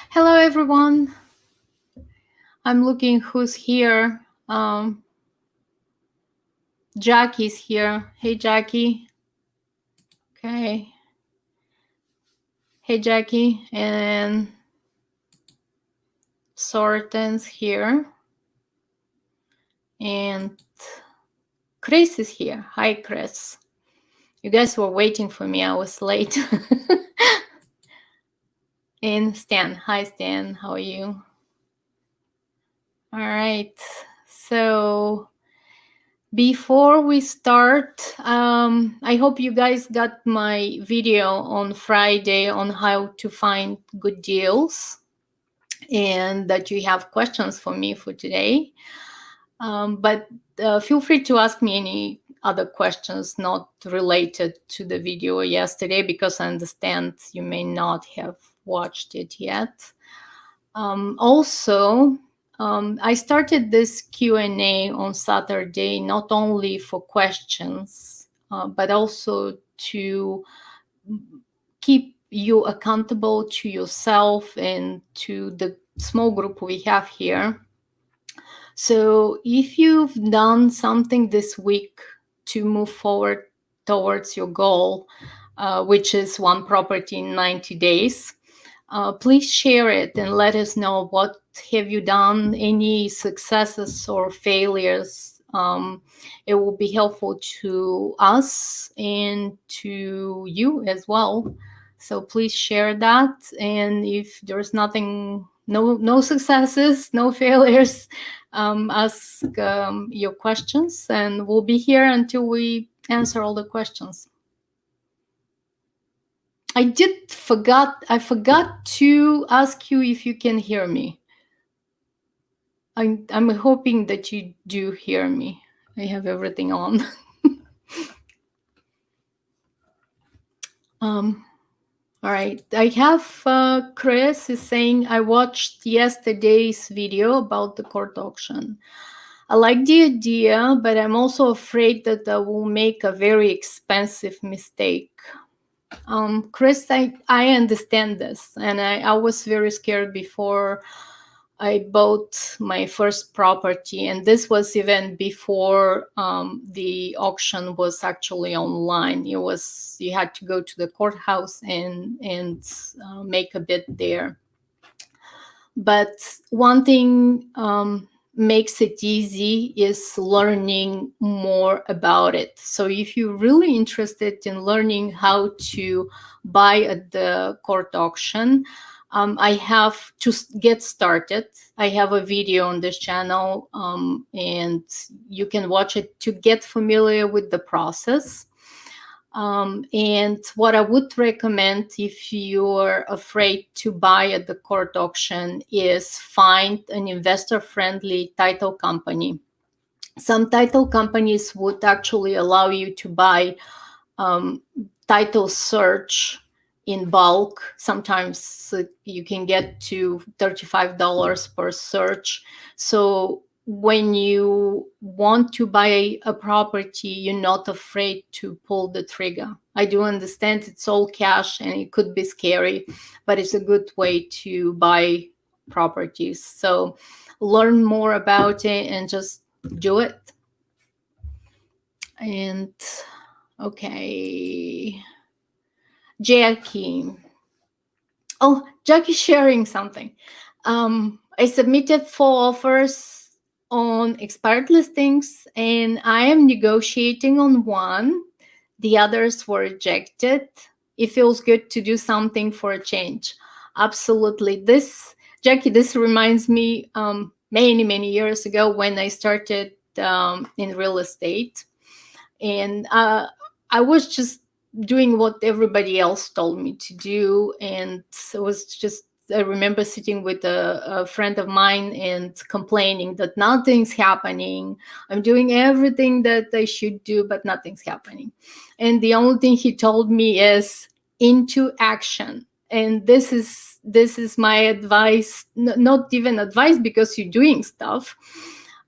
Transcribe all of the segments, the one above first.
Hello, everyone. I'm looking who's here. Jackie's here. Hey, Jackie. Okay. Hey, Jackie. And Sorten's here. And Chris is here. Hi, Chris. You guys were waiting for me. I was late. And Stan. Hi, Stan. How are you? All right. So before we start, I hope you guys got my video on Friday on how to find good deals and that you have questions for me for today. But feel free to ask me any other questions not related to the video yesterday because I understand you may not have watched it yet. Also, I started this Q&A on Saturday not only for questions, but also to keep you accountable to yourself and to the small group we have here. So if you've done something this week to move forward towards your goal, which is one property in 90 days, please share it and let us know what have you done, any successes or failures. It will be helpful to us and to you as well. So please share that. And if there's nothing, no successes, no failures, ask your questions, and we'll be here until we answer all the questions. I forgot to ask you if you can hear me. I'm hoping that you do hear me. I have everything on. All right. I have Chris is saying I watched yesterday's video about the court auction. I like the idea, but I'm also afraid that I will make a very expensive mistake. Chris, I understand this, and I was very scared before I bought my first property, and this was even before the auction was actually online. You had to go to the courthouse and make a bid there. But one thing makes it easy is learning more about it. So if you're really interested in learning how to buy at the court auction, I have to get started. I have a video on this channel, and you can watch it to get familiar with the process. And what I would recommend if you're afraid to buy at the court auction is find an investor-friendly title company. Some title companies would actually allow you to buy title search in bulk. Sometimes you can get to $35 per search. So when you want to buy a property, you're not afraid to pull the trigger. I do understand it's all cash and it could be scary, but it's a good way to buy properties. So learn more about it and just do it. And okay, Jackie. Oh, Jackie's sharing something. I submitted 4 offers on expired listings, and I am negotiating on one. The others were rejected. It feels good to do something for a change. Absolutely. Jackie, this reminds me many years ago when I started in real estate. And I was just doing what everybody else told me to do. And it was just, I remember sitting with a friend of mine and complaining that nothing's happening. I'm doing everything that I should do, but nothing's happening. And the only thing he told me is into action. And this is my advice, not even advice because you're doing stuff.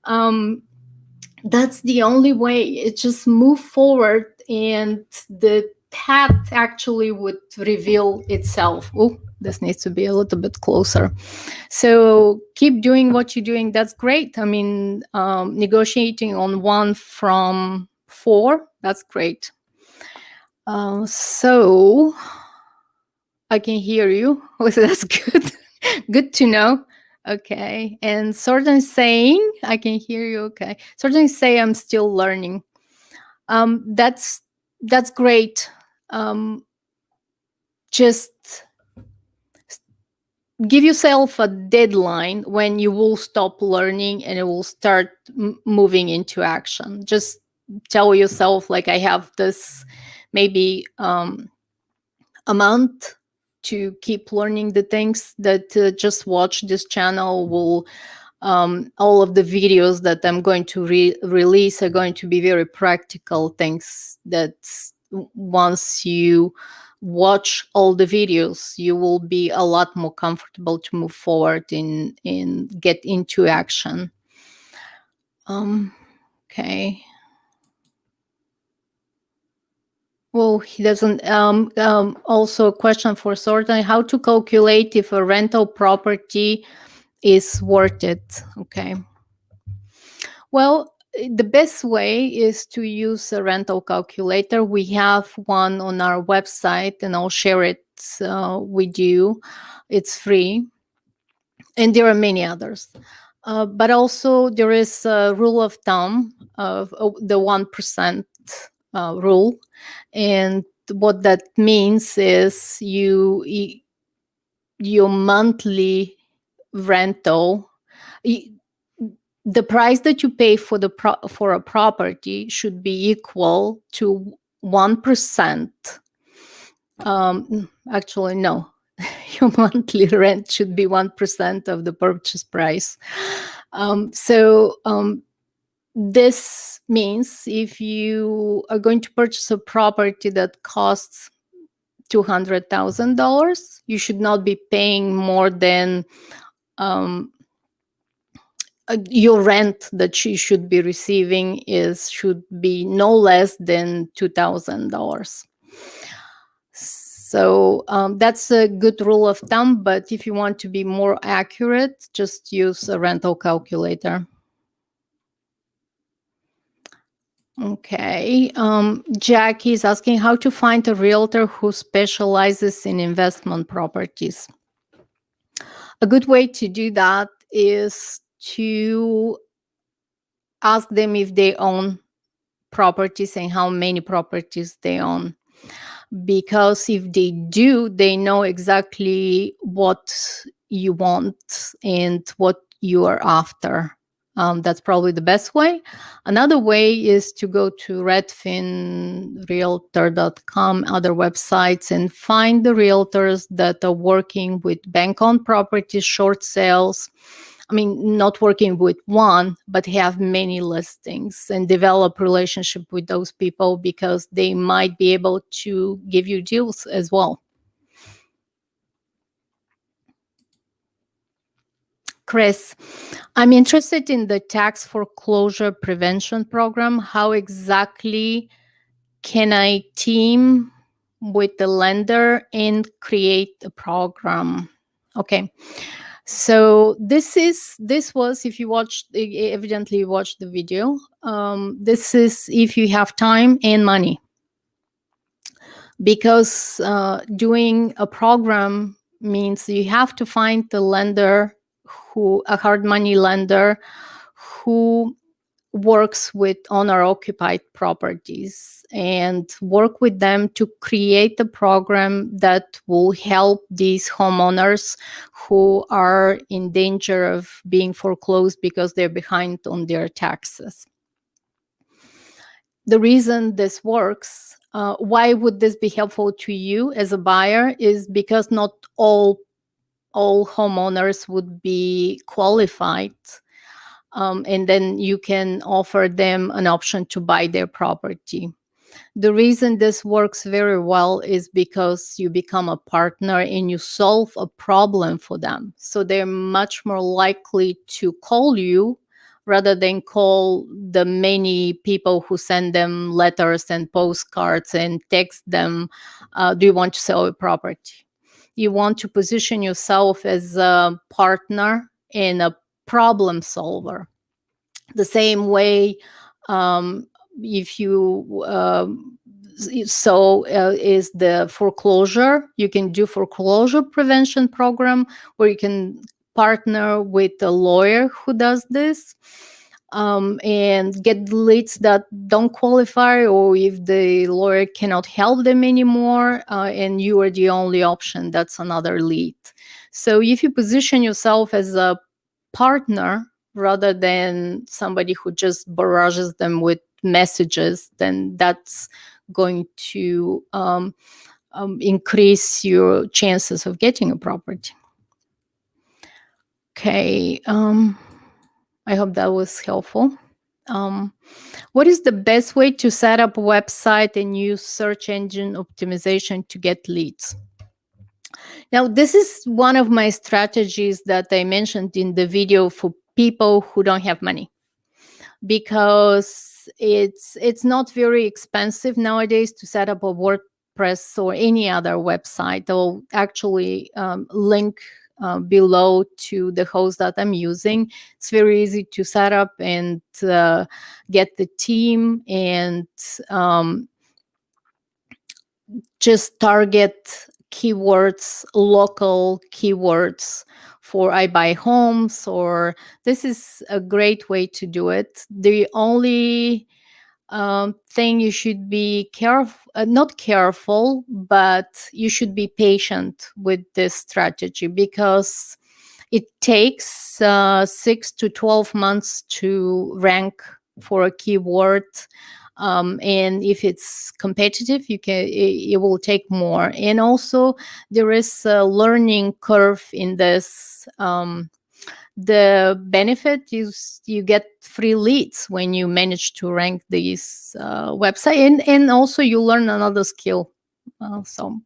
That's the only way. It just move forward and the path actually would reveal itself. Oh, this needs to be a little bit closer. So keep doing what you're doing. That's great. I mean, negotiating on 1 from 4, that's great. So I can hear you. So that's good. Good to know. Okay. And certain saying, I can hear you. Okay. Certain say I'm still learning. That's great. Just give yourself a deadline when you will stop learning and it will start moving into action. Just tell yourself, like, I have this maybe a month to keep learning the things that just watch this channel will all of the videos that I'm going to release are going to be very practical things that once you watch all the videos, you will be a lot more comfortable to move forward in get into action. Okay. Well, he doesn't. Also, a question for Sorten: how to calculate if a rental property is worth it? Okay. Well, the best way is to use a rental calculator. We have one on our website, and I'll share it with you. It's free, and there are many others. But also, there is a rule of thumb of the 1% rule, and what that means is your monthly rental. The price that you pay for for a property should be equal to 1%. Actually, no. Your monthly rent should be 1% of the purchase price. This means if you are going to purchase a property that costs $200,000, you should not be paying more than your rent that you should be receiving should be no less than $2,000. So that's a good rule of thumb. But if you want to be more accurate, just use a rental calculator. Okay. Jackie is asking how to find a realtor who specializes in investment properties. A good way to do that is to ask them if they own properties and how many properties they own. Because if they do, they know exactly what you want and what you are after. That's probably the best way. Another way is to go to redfinrealtor.com, other websites, and find the realtors that are working with bank-owned properties, short sales. I mean, not working with one, but have many listings, and develop relationship with those people because they might be able to give you deals as well. Chris, I'm interested in the tax foreclosure prevention program. How exactly can I team with the lender and create a program? Okay. So this was, if you evidently you watched the video, this is if you have time and money. Because doing a program means you have to find the lender, a hard money lender who works with owner-occupied properties, and work with them to create a program that will help these homeowners who are in danger of being foreclosed because they're behind on their taxes. The reason this works, why would this be helpful to you as a buyer, is because not all homeowners would be qualified. And then you can offer them an option to buy their property. The reason this works very well is because you become a partner and you solve a problem for them. So they're much more likely to call you rather than call the many people who send them letters and postcards and text them, do you want to sell a property? you want to position yourself as a partner and a problem solver. The same way, um, if you is the foreclosure. You can do foreclosure prevention program where you can partner with a lawyer who does this, and get leads that don't qualify, or if the lawyer cannot help them anymore, and you are the only option, that's another lead. So if you position yourself as a partner rather than somebody who just barrages them with messages, then that's going to increase your chances of getting a property. Okay, I hope that was helpful. What is the best way to set up a website and use search engine optimization to get leads? Now, this is one of my strategies that I mentioned in the video for people who don't have money, because it's not very expensive nowadays to set up a WordPress or any other website. I'll actually link below to the host that I'm using. It's very easy to set up and get the team, and just target keywords, local keywords for I buy homes, or this is a great way to do it. The only thing you should be careful, not careful, but you should be patient with this strategy, because it takes 6 to 12 months to rank for a keyword. And if it's competitive, it will take more. And also, there is a learning curve in this. The benefit is you get free leads when you manage to rank these website, and also you learn another skill. So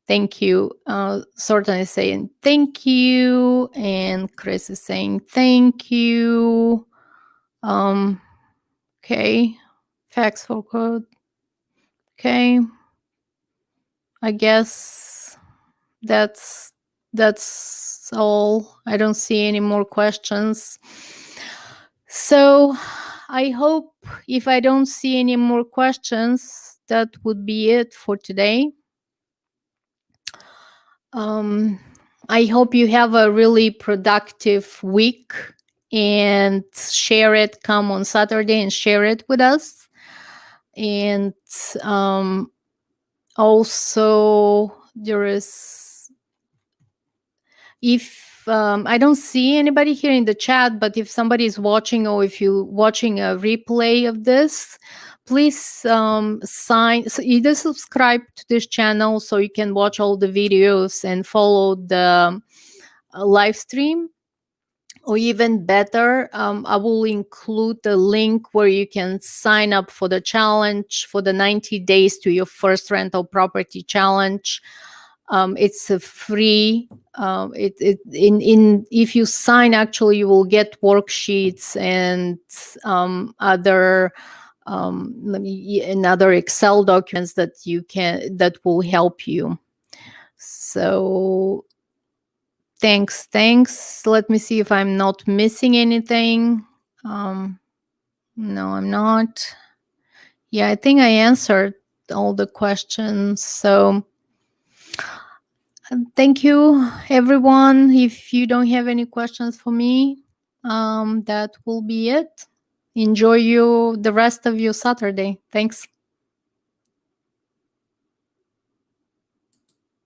thank you. Sortan is saying thank you, and Chris is saying thank you. Okay, facts for code. Okay, I guess that's all. I don't see any more questions. So I hope, if I don't see any more questions, that would be it for today. I hope you have a really productive week, and share it. Come on Saturday and share it with us. And also, there is, if I don't see anybody here in the chat, but if somebody is watching, or if you're watching a replay of this, please either subscribe to this channel so you can watch all the videos and follow the live stream. Or even better, I will include the link where you can sign up for the challenge, for the 90 days to your first rental property challenge. It's a free. If you sign, actually, you will get worksheets and other another Excel documents that will help you. So thanks. Let me see if I'm not missing anything. No, I'm not. Yeah, I think I answered all the questions. So thank you, everyone. If you don't have any questions for me, that will be it. Enjoy the rest of your Saturday. Thanks.